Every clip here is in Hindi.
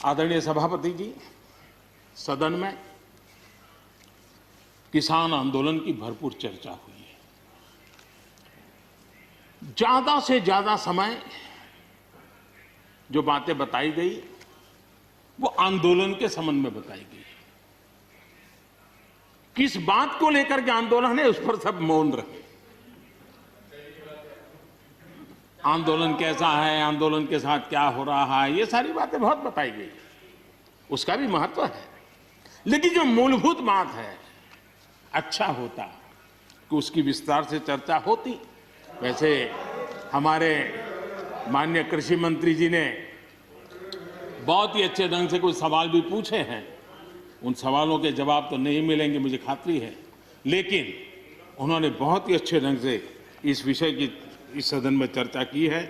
आदरणीय सभापति जी, सदन में किसान आंदोलन की भरपूर चर्चा हुई है। ज्यादा से ज्यादा समय जो बातें बताई गई वो आंदोलन के संबंध में बताई गई। किस बात को लेकर के आंदोलन है उस पर सब मौन रहे। आंदोलन कैसा है, आंदोलन के साथ क्या हो रहा है, ये सारी बातें बहुत बताई गई, उसका भी महत्व है। लेकिन जो मूलभूत बात है, अच्छा होता कि उसकी विस्तार से चर्चा होती। वैसे हमारे माननीय कृषि मंत्री जी ने बहुत ही अच्छे ढंग से कुछ सवाल भी पूछे हैं। उन सवालों के जवाब तो नहीं मिलेंगे, मुझे खातरी है, लेकिन उन्होंने बहुत ही अच्छे ढंग से इस विषय की इस सदन में चर्चा की है।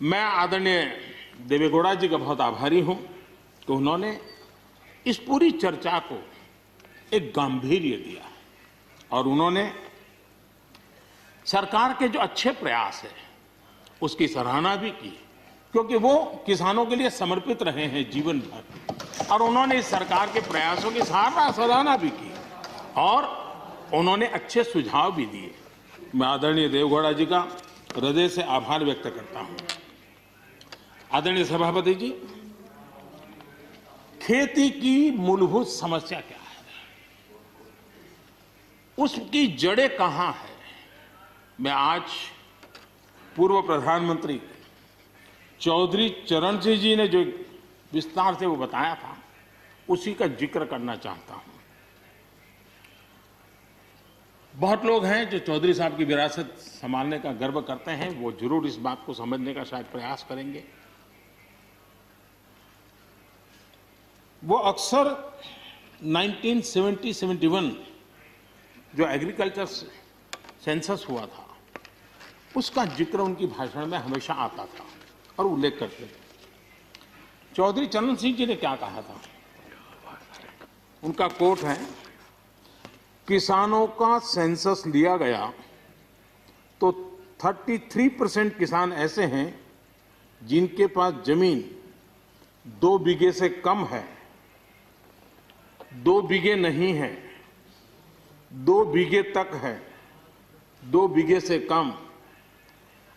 मैं आदरणीय देवेगौड़ा जी का बहुत आभारी हूं कि उन्होंने इस पूरी चर्चा को एक गांभीर्य दिया और उन्होंने सरकार के जो अच्छे प्रयास है उसकी सराहना भी की, क्योंकि वो किसानों के लिए समर्पित रहे हैं जीवन भर, और उन्होंने इस सरकार के प्रयासों की सराहना भी की और उन्होंने अच्छे सुझाव भी दिए। मैं आदरणीय देवेगौड़ा जी का हृदय से आभार व्यक्त करता हूं। आदरणीय सभापति जी, खेती की मूलभूत समस्या क्या है, उसकी जड़ें कहां है, मैं आज पूर्व प्रधानमंत्री चौधरी चरण सिंह जी ने जो विस्तार से वो बताया था उसी का जिक्र करना चाहता हूं। बहुत लोग हैं जो चौधरी साहब की विरासत संभालने का गर्व करते हैं, वो जरूर इस बात को समझने का शायद प्रयास करेंगे। वो अक्सर 1970-71 जो एग्रीकल्चर सेंसस हुआ था उसका जिक्र उनकी भाषण में हमेशा आता था और उल्लेख करते थे। चौधरी चरण सिंह जी ने क्या कहा था, उनका कोट है, किसानों का सेंसस लिया गया तो 33% किसान ऐसे हैं जिनके पास जमीन 2 बीघे से कम है, 2 बीघे नहीं है, 2 बीघे तक है, 2 बीघे से कम।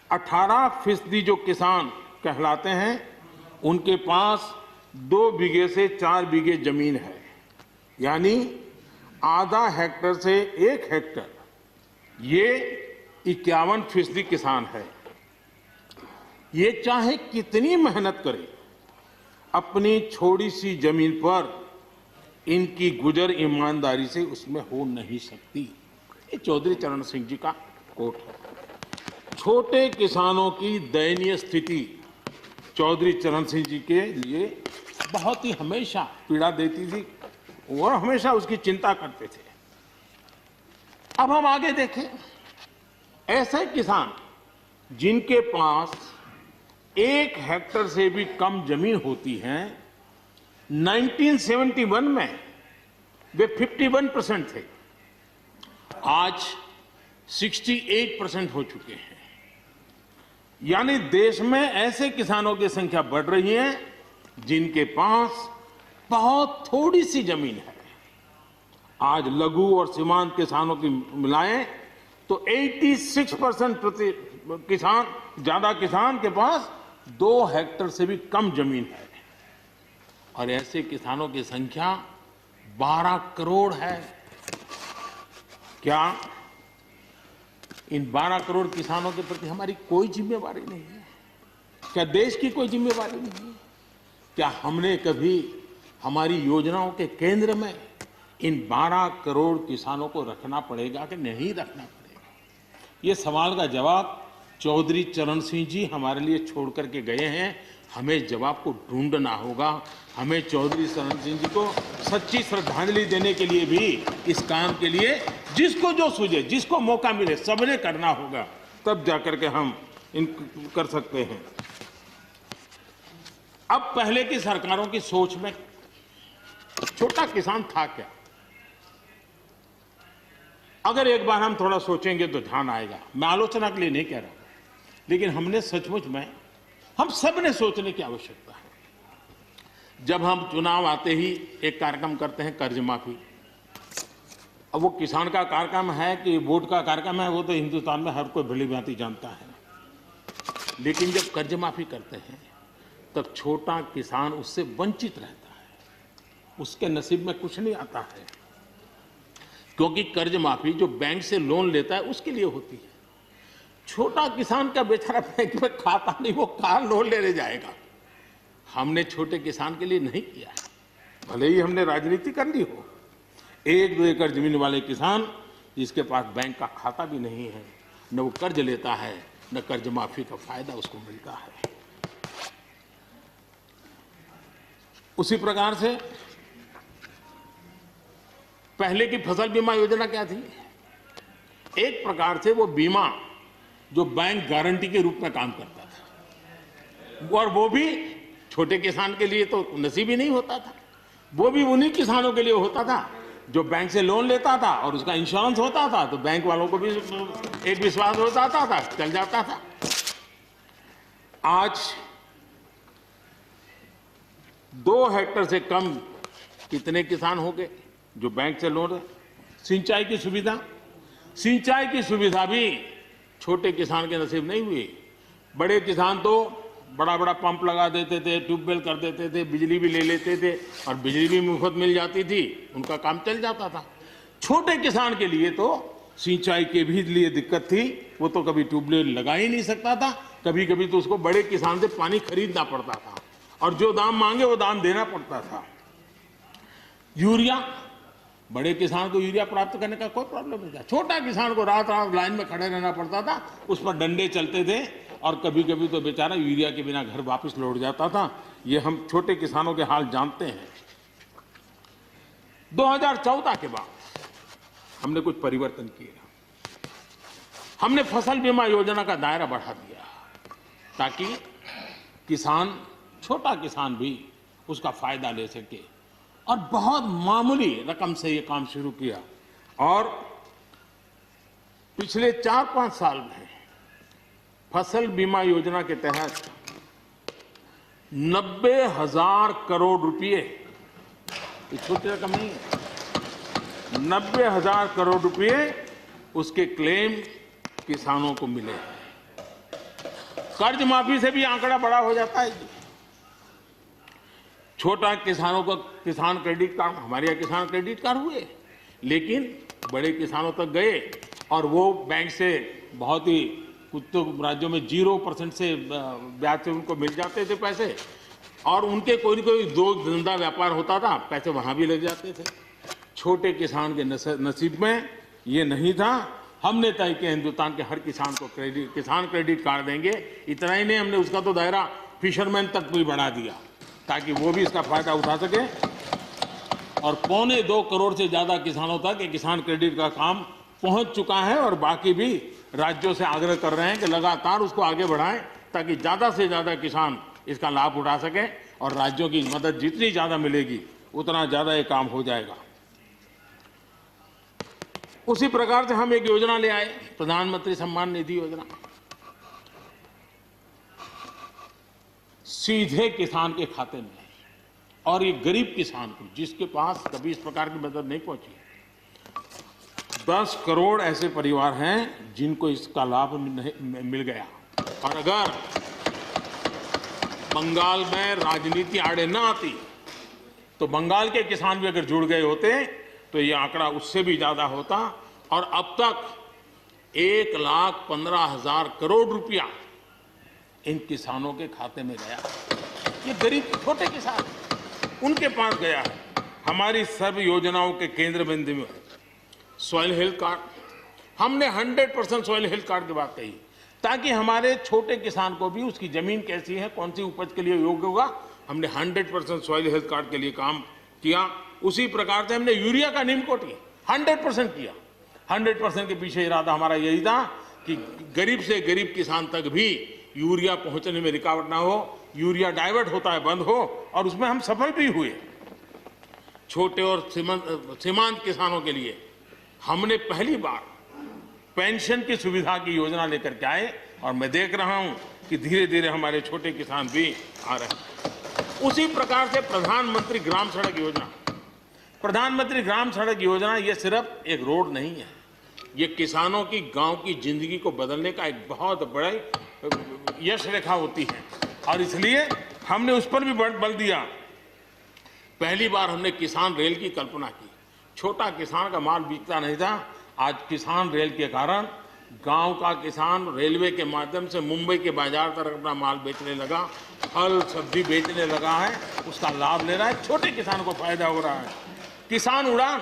18% जो किसान कहलाते हैं उनके पास 2 बीघे से 4 बीघे जमीन है, यानी आधा हेक्टर से 1 हेक्टर, ये 51% किसान है। ये चाहे कितनी मेहनत करे, अपनी छोटी सी जमीन पर इनकी गुजर ईमानदारी से उसमें हो नहीं सकती। ये चौधरी चरण सिंह जी का कोट है। छोटे किसानों की दयनीय स्थिति चौधरी चरण सिंह जी के लिए बहुत ही हमेशा पीड़ा देती थी और हमेशा उसकी चिंता करते थे। अब हम आगे देखें, ऐसे किसान जिनके पास 1 हेक्टर से भी कम जमीन होती है, 1971 में वे 51% थे, आज 68% हो चुके हैं। यानी देश में ऐसे किसानों की संख्या बढ़ रही है जिनके पास बहुत थोड़ी सी जमीन है। आज लघु और सीमांत किसानों की मिलाएं तो 86% ज्यादा किसान के पास 2 हेक्टर से भी कम जमीन है, और ऐसे किसानों की संख्या 12 करोड़ है। क्या इन 12 करोड़ किसानों के प्रति हमारी कोई जिम्मेवारी नहीं है? क्या देश की कोई जिम्मेवारी नहीं है? क्या हमने कभी हमारी योजनाओं के केंद्र में इन 12 करोड़ किसानों को रखना पड़ेगा कि नहीं रखना पड़ेगा? ये सवाल का जवाब चौधरी चरण सिंह जी हमारे लिए छोड़ करके गए हैं। हमें जवाब को ढूंढना होगा। हमें चौधरी चरण सिंह जी को सच्ची श्रद्धांजलि देने के लिए भी, इस काम के लिए जिसको जो सूझे, जिसको मौका मिले, सबने करना होगा, तब जाकर के हम इन कर सकते हैं। अब पहले की सरकारों की सोच में छोटा किसान था क्या? अगर एक बार हम थोड़ा सोचेंगे तो ध्यान आएगा। मैं आलोचना के लिए नहीं कह रहा, लेकिन हमने सचमुच में, हम सब ने सोचने की आवश्यकता है। जब हम चुनाव आते ही एक कार्यक्रम करते हैं कर्ज माफी। अब वो किसान का कार्यक्रम है कि वोट का कार्यक्रम है, वो तो हिंदुस्तान में हर कोई भली भांति जानता है। लेकिन जब कर्ज माफी करते हैं तब छोटा किसान उससे वंचित रहता है, उसके नसीब में कुछ नहीं आता है, क्योंकि कर्ज माफी जो बैंक से लोन लेता है उसके लिए होती है। छोटा किसान का बेचारा बैंक में खाता नहीं, वो कहाँ लोन लेने जाएगा। हमने छोटे किसान के लिए नहीं किया, भले ही हमने राजनीति कर ली हो। 1-2 एकड़ जमीन वाले किसान जिसके पास बैंक का खाता भी नहीं है, न वो कर्ज लेता है, न कर्ज माफी का फायदा उसको मिलता है। उसी प्रकार से पहले की फसल बीमा योजना क्या थी? एक प्रकार से वो बीमा जो बैंक गारंटी के रूप में काम करता था, और वो भी छोटे किसान के लिए तो नसीब ही नहीं होता था। वो भी उन्हीं किसानों के लिए होता था जो बैंक से लोन लेता था और उसका इंश्योरेंस होता था, तो बैंक वालों को भी एक विश्वास हो जाता था, चल जाता था। आज 2 हेक्टेयर से कम कितने किसान हो गए जो बैंक से लोन है? सिंचाई की सुविधा भी छोटे किसान के नसीब नहीं हुई। बड़े किसान तो बड़ा बड़ा पंप लगा देते थे, ट्यूबवेल कर देते थे, बिजली भी ले लेते थे और बिजली भी मुफ्त मिल जाती थी, उनका काम चल जाता था। छोटे किसान के लिए तो सिंचाई के भी लिए दिक्कत थी, वो तो कभी ट्यूबवेल लगा ही नहीं सकता था, कभी कभी तो उसको बड़े किसान से पानी खरीदना पड़ता था और जो दाम मांगे वो दाम देना पड़ता था। यूरिया, बड़े किसान को यूरिया प्राप्त करने का कोई प्रॉब्लम नहीं था, छोटा किसान को रात रात लाइन में खड़े रहना पड़ता था, उस पर डंडे चलते थे और कभी कभी तो बेचारा यूरिया के बिना घर वापस लौट जाता था। ये हम छोटे किसानों के हाल जानते हैं। 2014 के बाद हमने कुछ परिवर्तन किए। हमने फसल बीमा योजना का दायरा बढ़ा दिया ताकि किसान, छोटा किसान भी उसका फायदा ले सके, और बहुत मामूली रकम से ये काम शुरू किया। और पिछले 4-5 साल में फसल बीमा योजना के तहत 90,000 करोड़ रुपए, ये छोटी रकम नहीं है, 90,000 करोड़ रुपए उसके क्लेम किसानों को मिले। कर्ज माफी से भी आंकड़ा बड़ा हो जाता है। छोटा किसानों को किसान क्रेडिट कार्ड, हमारे यहाँ किसान क्रेडिट कार्ड हुए, लेकिन बड़े किसानों तक गए और वो बैंक से बहुत ही, कुछ तो राज्यों में 0% से ब्याज से उनको मिल जाते थे पैसे, और उनके कोई न कोई दो धंधा व्यापार होता था, पैसे वहां भी लग जाते थे। छोटे किसान के नसीब में ये नहीं था। हमने तय किया हिंदुस्तान के हर किसान को किसान क्रेडिट कार्ड देंगे। इतना ही नहीं, हमने उसका तो दायरा फिशरमैन तक भी बढ़ा दिया ताकि वो भी इसका फायदा उठा सके। और 2.25 करोड़ से ज्यादा किसानों तक ये किसान क्रेडिट का काम पहुंच चुका है, और बाकी भी राज्यों से आग्रह कर रहे हैं कि लगातार उसको आगे बढ़ाएं ताकि ज्यादा से ज्यादा किसान इसका लाभ उठा सके, और राज्यों की मदद जितनी ज्यादा मिलेगी उतना ज्यादा ये काम हो जाएगा। उसी प्रकार से हम एक योजना ले आए, प्रधानमंत्री सम्मान निधि योजना। सीधे किसान के खाते में, और ये गरीब किसान को, जिसके पास कभी इस प्रकार की मदद नहीं पहुंची। 10 करोड़ ऐसे परिवार हैं जिनको इसका लाभ मिल गया। और अगर बंगाल में राजनीति आड़े न आती तो बंगाल के किसान भी अगर जुड़ गए होते तो ये आंकड़ा उससे भी ज्यादा होता, और अब तक 1,15,000 करोड़ रुपया इन किसानों के खाते में गया। ये गरीब छोटे किसान, उनके पास गया है। हमारी सब योजनाओं के केंद्र बिंदु में सॉइल हेल्थ कार्ड, हमने 100% सॉइल हेल्थ कार्ड की बात कही ताकि हमारे छोटे किसान को भी उसकी जमीन कैसी है, कौन सी उपज के लिए योग्य होगा। हमने 100% सॉइल हेल्थ कार्ड के लिए काम किया। उसी प्रकार से हमने यूरिया का निमकोटी 100% किया। 100% के पीछे इरादा हमारा यही था कि गरीब से गरीब किसान तक भी यूरिया पहुंचने में रुकावट ना हो, यूरिया डाइवर्ट होता है बंद हो, और उसमें हम सफल भी हुए। छोटे और सीमांत किसानों के लिए हमने पहली बार पेंशन की सुविधा की योजना लेकर के आए, और मैं देख रहा हूं कि धीरे धीरे हमारे छोटे किसान भी आ रहे हैं। उसी प्रकार से प्रधानमंत्री ग्राम सड़क योजना, प्रधानमंत्री ग्राम सड़क योजना ये सिर्फ एक रोड नहीं है, ये किसानों की गांव की जिंदगी को बदलने का एक बहुत बड़ा यश रेखा होती है और इसलिए हमने उस पर भी बल दिया। पहली बार हमने किसान रेल की कल्पना की। छोटा किसान का माल बिकता नहीं था, आज किसान रेल के कारण गांव का किसान रेलवे के माध्यम से मुंबई के बाजार तक अपना माल बेचने लगा, फल सब्जी बेचने लगा है, उसका लाभ ले रहा है, छोटे किसान को फायदा हो रहा है। किसान उड़ान